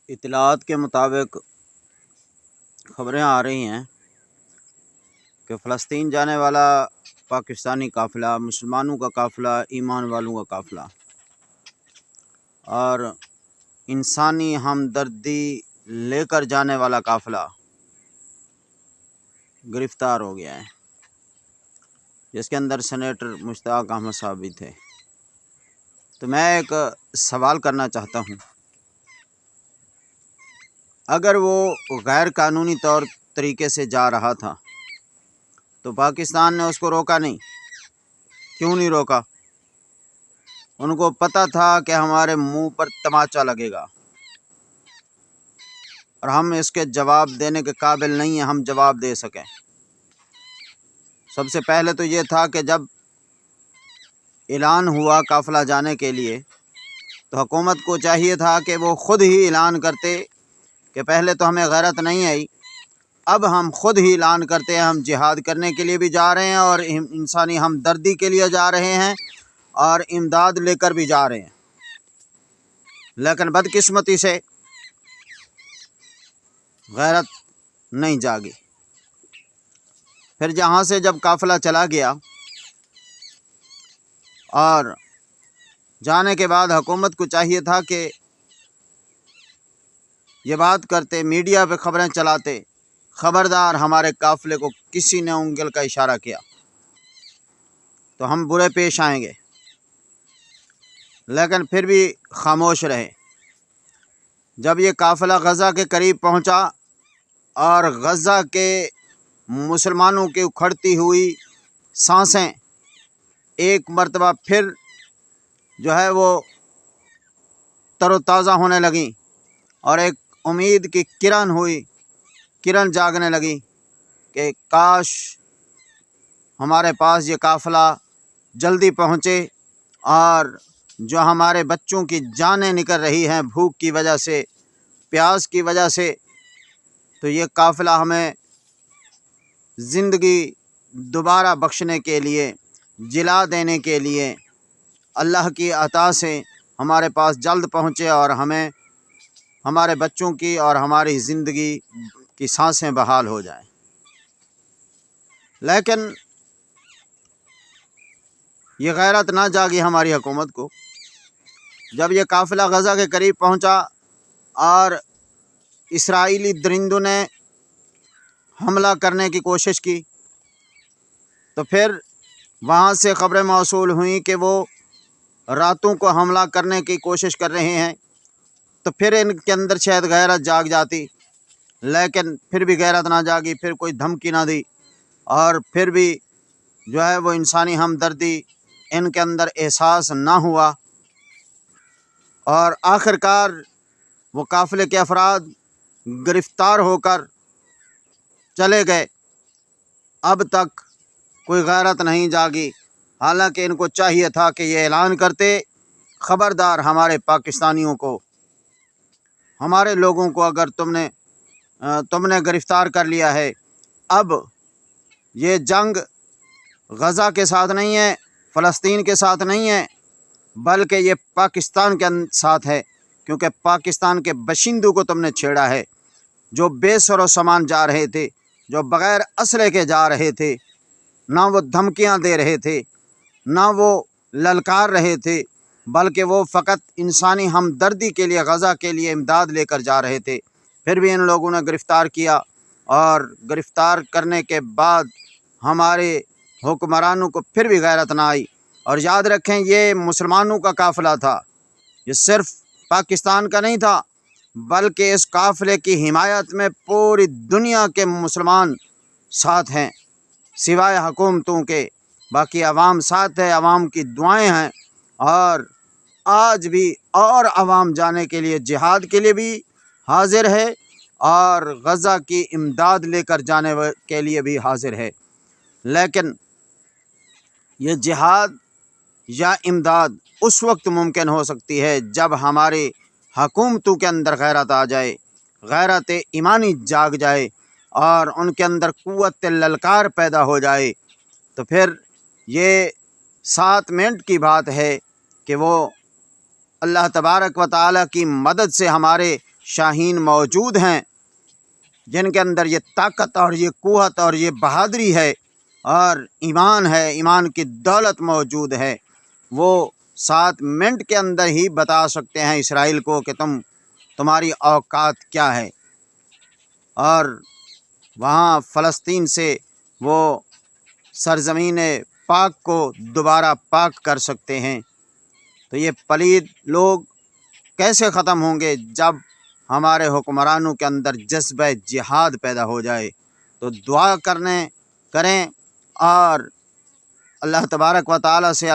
اطلاعات کے مطابق خبریں آ رہی ہیں کہ فلسطین جانے والا پاکستانی قافلہ، مسلمانوں کا قافلہ، ایمان والوں کا قافلہ اور انسانی ہمدردی لے کر جانے والا قافلہ گرفتار ہو گیا ہے، جس کے اندر سینیٹر مشتاق احمد صاحب بھی تھے۔ تو میں ایک سوال کرنا چاہتا ہوں، اگر وہ غیر قانونی طریقے سے جا رہا تھا تو پاکستان نے اس کو روکا نہیں؟ کیوں نہیں روکا؟ ان کو پتہ تھا کہ ہمارے منہ پر تماچا لگے گا اور ہم اس کے جواب دینے کے قابل نہیں ہیں، ہم جواب دے سکیں۔ سب سے پہلے تو یہ تھا کہ جب اعلان ہوا قافلہ جانے کے لیے تو حکومت کو چاہیے تھا کہ وہ خود ہی اعلان کرتے کہ پہلے تو ہمیں غیرت نہیں آئی، اب ہم خود ہی اعلان کرتے ہیں ہم جہاد کرنے کے لیے بھی جا رہے ہیں اور انسانی ہمدردی کے لیے جا رہے ہیں اور امداد لے کر بھی جا رہے ہیں۔ لیکن بدقسمتی سے غیرت نہیں جاگی۔ پھر جہاں سے جب قافلہ چلا گیا اور جانے کے بعد حکومت کو چاہیے تھا کہ یہ بات کرتے، میڈیا پہ خبریں چلاتے، خبردار ہمارے قافلے کو کسی نے انگل کا اشارہ کیا تو ہم برے پیش آئیں گے، لیکن پھر بھی خاموش رہے۔ جب یہ قافلہ غزہ کے قریب پہنچا اور غزہ کے مسلمانوں کی اکھڑتی ہوئی سانسیں ایک مرتبہ پھر جو ہے وہ تر و تازہ ہونے لگیں اور ایک امید کی کرن جاگنے لگی کہ کاش ہمارے پاس یہ قافلہ جلدی پہنچے اور جو ہمارے بچوں کی جانیں نکل رہی ہیں بھوک کی وجہ سے، پیاس کی وجہ سے، تو یہ قافلہ ہمیں زندگی دوبارہ بخشنے کے لیے، جلا دینے کے لیے اللہ کی عطا سے ہمارے پاس جلد پہنچے اور ہمیں ہمارے بچوں کی اور ہماری زندگی کی سانسیں بحال ہو جائیں۔ لیکن یہ غیرت نہ جاگی ہماری حکومت کو۔ جب یہ قافلہ غزہ کے قریب پہنچا اور اسرائیلی درندوں نے حملہ کرنے کی کوشش کی تو پھر وہاں سے خبریں موصول ہوئیں کہ وہ راتوں کو حملہ کرنے کی کوشش کر رہے ہیں، تو پھر ان کے اندر شاید غیرت جاگ جاتی، لیکن پھر بھی غیرت نہ جاگی، پھر کوئی دھمکی نہ دی اور پھر بھی جو ہے وہ انسانی ہمدردی ان کے اندر احساس نہ ہوا، اور آخرکار وہ قافلے کے افراد گرفتار ہو کر چلے گئے۔ اب تک کوئی غیرت نہیں جاگی، حالانکہ ان کو چاہیے تھا کہ یہ اعلان کرتے، خبردار ہمارے پاکستانیوں کو، ہمارے لوگوں کو اگر تم نے گرفتار کر لیا ہے، اب یہ جنگ غزہ کے ساتھ نہیں ہے، فلسطین کے ساتھ نہیں ہے، بلکہ یہ پاکستان کے ساتھ ہے، کیونکہ پاکستان کے باشندوں کو تم نے چھیڑا ہے، جو بے سر و سامان جا رہے تھے، جو بغیر اسلحے کے جا رہے تھے، نہ وہ دھمکیاں دے رہے تھے، نہ وہ للکار رہے تھے، بلکہ وہ فقط انسانی ہمدردی کے لیے، غزہ کے لیے امداد لے کر جا رہے تھے۔ پھر بھی ان لوگوں نے گرفتار کیا، اور گرفتار کرنے کے بعد ہمارے حکمرانوں کو پھر بھی غیرت نہ آئی۔ اور یاد رکھیں، یہ مسلمانوں کا قافلہ تھا، یہ صرف پاکستان کا نہیں تھا، بلکہ اس قافلے کی حمایت میں پوری دنیا کے مسلمان ساتھ ہیں، سوائے حکومتوں کے باقی عوام ساتھ ہے، عوام کی دعائیں ہیں، اور آج بھی اور عوام جانے کے لیے، جہاد کے لیے بھی حاضر ہے اور غزہ کی امداد لے کر جانے کے لیے بھی حاضر ہے۔ لیکن یہ جہاد یا امداد اس وقت ممکن ہو سکتی ہے جب ہماری حکومتوں کے اندر غیرت آ جائے، غیرت ایمانی جاگ جائے اور ان کے اندر قوت للکار پیدا ہو جائے، تو پھر یہ 7 منٹ کی بات ہے کہ وہ اللہ تبارک و تعالیٰ کی مدد سے ہمارے شاہین موجود ہیں، جن کے اندر یہ طاقت اور یہ قوت اور یہ بہادری ہے اور ایمان ہے، ایمان کی دولت موجود ہے، وہ 7 منٹ کے اندر ہی بتا سکتے ہیں اسرائیل کو کہ تمہاری اوقات کیا ہے، اور وہاں فلسطین سے وہ سرزمین پاک کو دوبارہ پاک کر سکتے ہیں۔ تو یہ پلید لوگ کیسے ختم ہوں گے؟ جب ہمارے حکمرانوں کے اندر جذبہ جہاد پیدا ہو جائے۔ تو دعا کریں اور اللہ تبارک و تعالی سے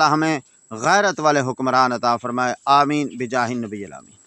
ہمیں غیرت والے حکمران عطا فرمائے۔ آمین بجاہ النبی الامین۔